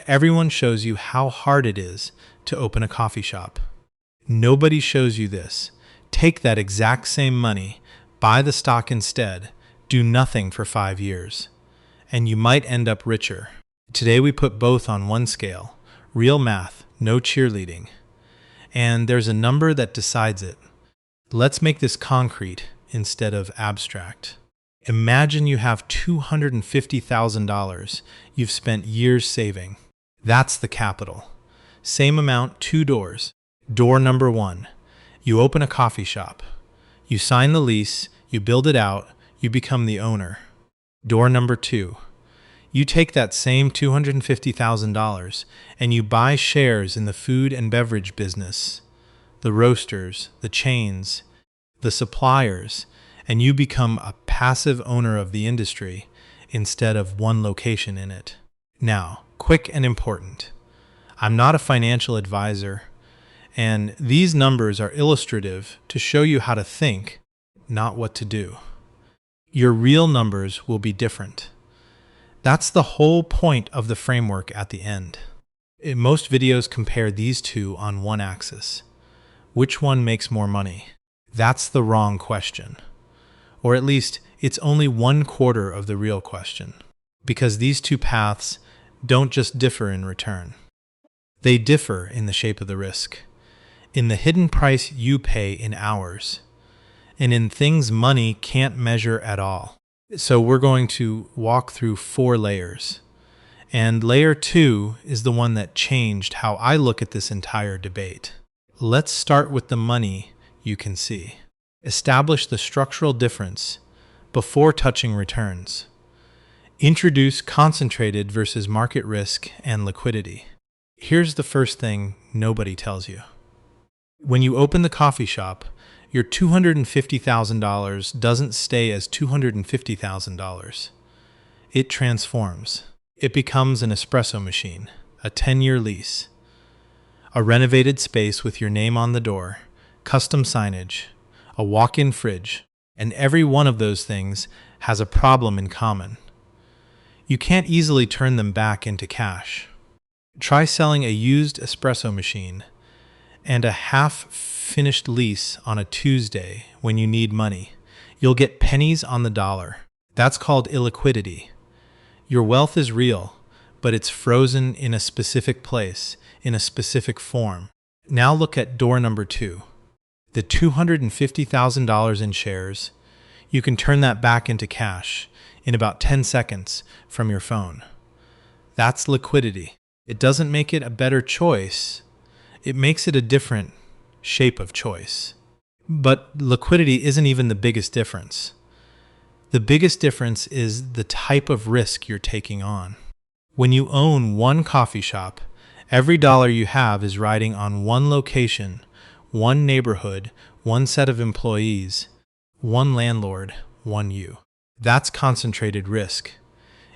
Everyone shows you how hard it is to open a coffee shop. Nobody shows you this. Take that exact same money, buy the stock instead, do nothing for 5 years, and you might end up richer. Today we put both on one scale, real math, no cheerleading. And there's a number that decides it. Let's make this concrete instead of abstract. Imagine you have $250,000 you've spent years saving. That's the capital. Same amount, 2 doors. Door number 1, you open a coffee shop. You sign the lease, you build it out, you become the owner. Door number 2, you take that same $250,000 and you buy shares in the food and beverage business, the roasters, the chains, the suppliers, and you become a passive owner of the industry instead of one location in it. Now, quick and important. I'm not a financial advisor, and these numbers are illustrative to show you how to think, not what to do. Your real numbers will be different. That's the whole point of the framework at the end. In most videos compare these two on one axis. Which one makes more money? That's the wrong question. Or at least, it's only 1/4 of the real question. Because these two paths don't just differ in return. They differ in the shape of the risk, in the hidden price you pay in hours, and in things money can't measure at all. So we're going to walk through 4 layers. And layer 2 is the one that changed how I look at this entire debate. Let's start with the money you can see. Establish the structural difference before touching returns. Introduce concentrated versus market risk and liquidity. Here's the first thing nobody tells you. When you open the coffee shop, your $250,000 doesn't stay as $250,000. It transforms. It becomes an espresso machine, a 10-year lease, a renovated space with your name on the door, custom signage, a walk-in fridge, and every one of those things has a problem in common. You can't easily turn them back into cash. Try selling a used espresso machine and a half-finished lease on a Tuesday when you need money. You'll get pennies on the dollar. That's called illiquidity. Your wealth is real, but it's frozen in a specific place, in a specific form. Now look at door number 2. The $250,000 in shares, you can turn that back into cash in about 10 seconds from your phone. That's liquidity. It doesn't make it a better choice. It makes it a different shape of choice. But liquidity isn't even the biggest difference. The biggest difference is the type of risk you're taking on. When you own one coffee shop, every dollar you have is riding on one location, one neighborhood, one set of employees, one landlord, one you. That's concentrated risk.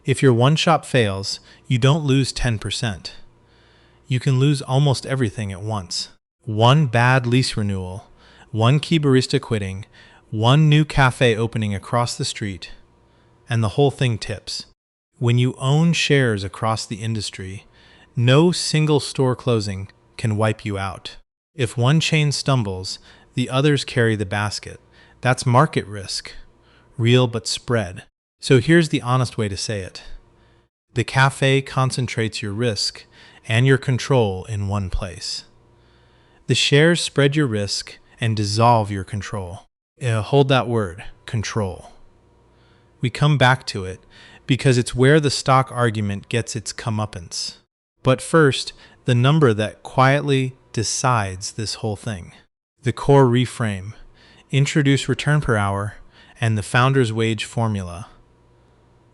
If your one shop fails, you don't lose 10%. You can lose almost everything at once. One bad lease renewal, one key barista quitting, one new cafe opening across the street, and the whole thing tips. When you own shares across the industry, no single store closing can wipe you out. If one chain stumbles, the others carry the basket. That's market risk, real but spread. So here's the honest way to say it. The cafe concentrates your risk and your control in one place. The shares spread your risk and dissolve your control. Hold that word, control. We come back to it because it's where the stock argument gets its comeuppance. But first, the number that quietly decides this whole thing. The core reframe, introduce return per hour, and the founder's wage formula.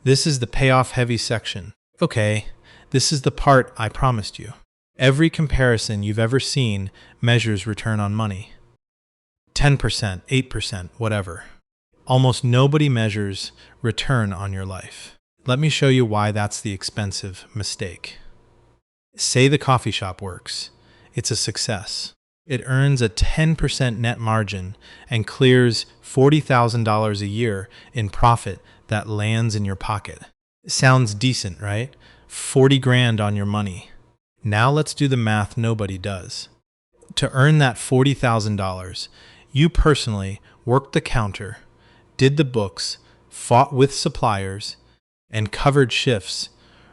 This is the payoff-heavy section. Okay, this is the part I promised you. Every comparison you've ever seen measures return on money. 10%, 8%, whatever. Almost nobody measures return on your life. Let me show you why that's the expensive mistake. Say the coffee shop works. It's a success. It earns a 10% net margin and clears $40,000 a year in profit that lands in your pocket. Sounds decent, right? 40 grand on your money. Now let's do the math nobody does. To earn that $40,000, you personally worked the counter, did the books, fought with suppliers, and covered shifts,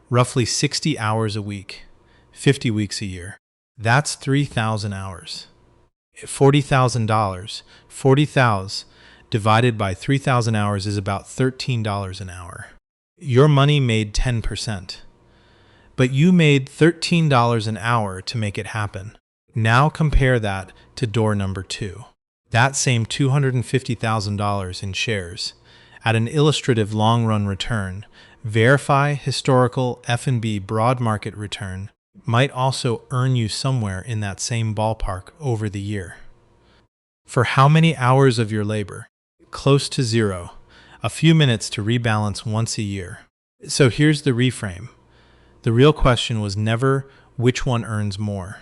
roughly 60 hours a week, 50 weeks a year. That's 3,000 hours. $40,000, 40,000 divided by 3,000 hours is about $13 an hour. Your money made 10%, but you made $13 an hour to make it happen. Now compare that to door number 2. That same $250,000 in shares at an illustrative long-run return, verify historical F&B broad market return, might also earn you somewhere in that same ballpark over the year. For how many hours of your labor? Close to zero. A few minutes to rebalance once a year. So here's the reframe. The real question was never which one earns more.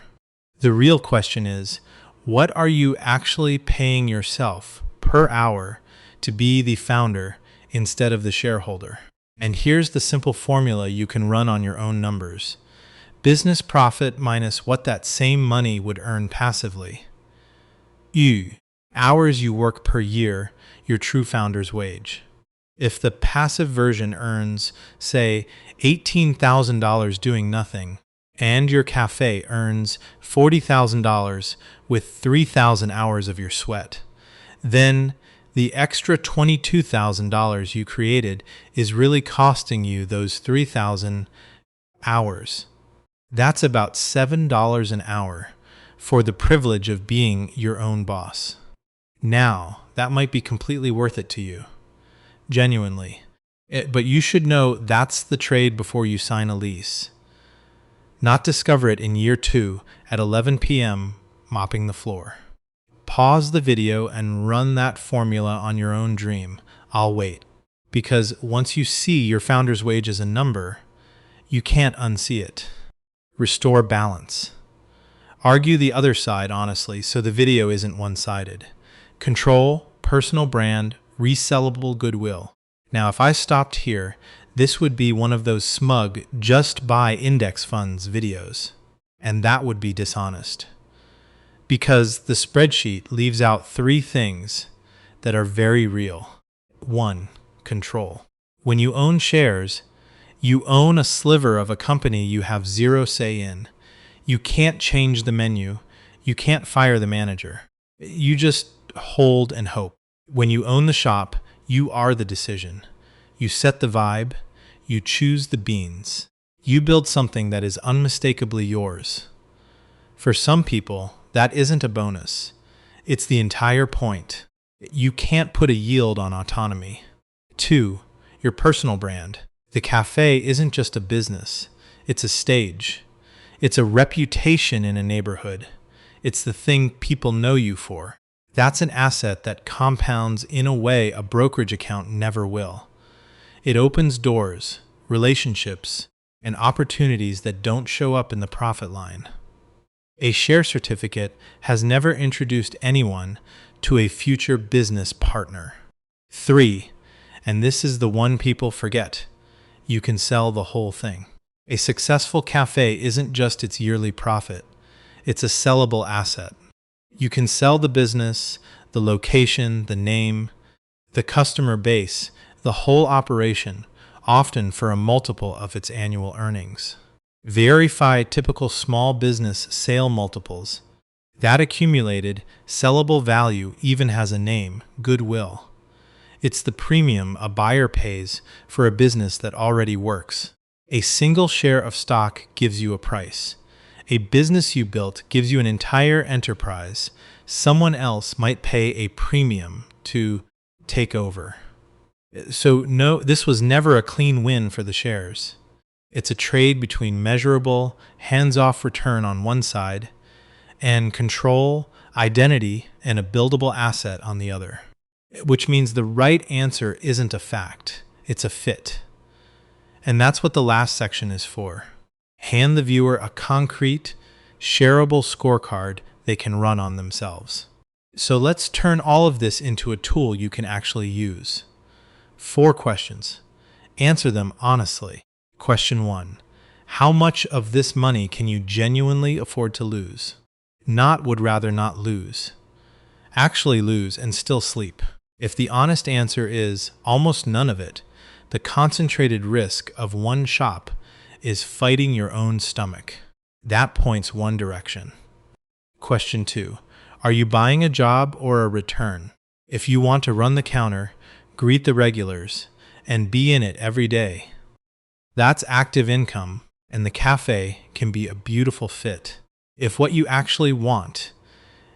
The real question is, what are you actually paying yourself per hour to be the founder instead of the shareholder? And here's the simple formula you can run on your own numbers. Business profit minus what that same money would earn passively. Hours you work per year, your true founder's wage. If the passive version earns, say, $18,000 doing nothing, and your cafe earns $40,000 with 3,000 hours of your sweat, then the extra $22,000 you created is really costing you those 3,000 hours. That's about $7 an hour for the privilege of being your own boss. Now, that might be completely worth it to you. Genuinely. But you should know that's the trade before you sign a lease. Not discover it in year 2 at 11 p.m. mopping the floor. Pause the video and run that formula on your own dream. I'll wait. Because once you see your founder's wage as a number, you can't unsee it. Restore balance. Argue the other side honestly so the video isn't one-sided. Control, personal brand, resellable goodwill. Now if I stopped here, this would be one of those smug just buy index funds videos. And that would be dishonest. Because the spreadsheet leaves out 3 things that are very real. 1. Control. When you own shares, you own a sliver of a company you have 0 say in. You can't change the menu. You can't fire the manager. You just hold and hope. When you own the shop, you are the decision. You set the vibe. You choose the beans. You build something that is unmistakably yours. For some people, that isn't a bonus. It's the entire point. You can't put a yield on autonomy. 2. Your personal brand. The cafe isn't just a business. It's a stage. It's a reputation in a neighborhood. It's the thing people know you for. That's an asset that compounds in a way a brokerage account never will. It opens doors, relationships, and opportunities that don't show up in the profit line. A share certificate has never introduced anyone to a future business partner. 3, and this is the one people forget, you can sell the whole thing. A successful cafe isn't just its yearly profit, it's a sellable asset. You can sell the business, the location, the name, the customer base, the whole operation, often for a multiple of its annual earnings. Verify typical small business sale multiples. That accumulated, sellable value even has a name, goodwill. It's the premium a buyer pays for a business that already works. A single share of stock gives you a price. A business you built gives you an entire enterprise. Someone else might pay a premium to take over. So no, this was never a clean win for the shares. It's a trade between measurable, hands-off return on one side and control, identity, and a buildable asset on the other. Which means the right answer isn't a fact, it's a fit. And that's what the last section is for. Hand the viewer a concrete, shareable scorecard they can run on themselves. So let's turn all of this into a tool you can actually use. 4 questions. Answer them honestly. Question 1. How much of this money can you genuinely afford to lose? Not would rather not lose. Actually lose and still sleep. If the honest answer is almost none of it, the concentrated risk of one shop is fighting your own stomach. That points one direction. Question 2. Are you buying a job or a return? If you want to run the counter, greet the regulars, and be in it every day, that's active income, and the cafe can be a beautiful fit. If what you actually want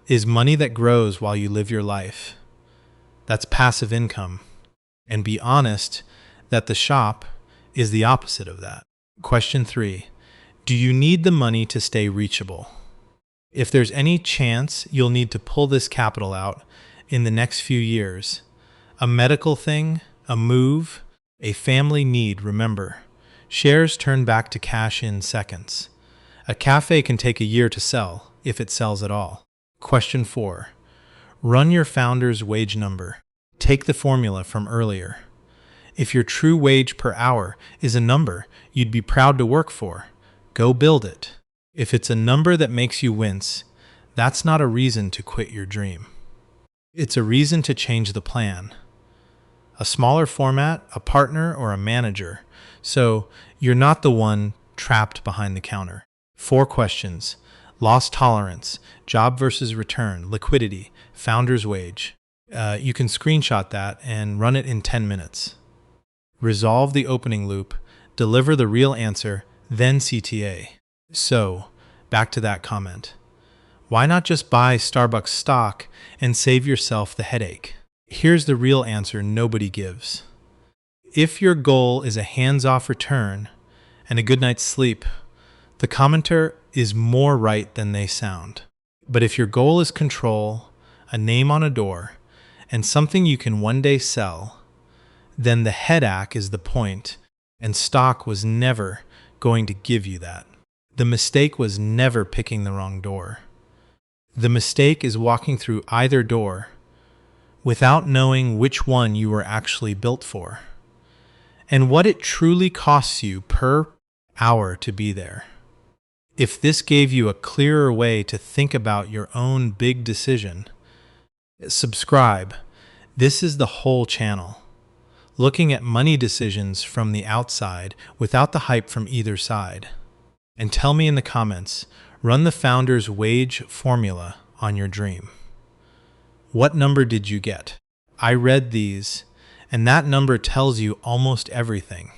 is money that grows while you live your life, that's passive income. And be honest that the shop is the opposite of that. Question 3. Do you need the money to stay reachable? If there's any chance you'll need to pull this capital out in the next few years, a medical thing, a move, a family need, remember, shares turn back to cash in seconds. A cafe can take a year to sell, if it sells at all. Question 4. Run your founder's wage number. Take the formula from earlier. If your true wage per hour is a number you'd be proud to work for, go build it. If it's a number that makes you wince, that's not a reason to quit your dream. It's a reason to change the plan. A smaller format, a partner, or a manager, so you're not the one trapped behind the counter. 4 questions. Loss tolerance, job versus return, liquidity, founder's wage. You can screenshot that and run it in 10 minutes. Resolve the opening loop, deliver the real answer, then CTA. So, back to that comment. Why not just buy Starbucks stock and save yourself the headache? Here's the real answer nobody gives. If your goal is a hands-off return and a good night's sleep, the commenter is more right than they sound. But if your goal is control, a name on a door, and something you can one day sell, then the headache is the point, and stock was never going to give you that. The mistake was never picking the wrong door. The mistake is walking through either door without knowing which one you were actually built for, and what it truly costs you per hour to be there. If this gave you a clearer way to think about your own big decision, subscribe. This is the whole channel, looking at money decisions from the outside without the hype from either side. And tell me in the comments, run the founder's wage formula on your dream. What number did you get? I read these, and that number tells you almost everything.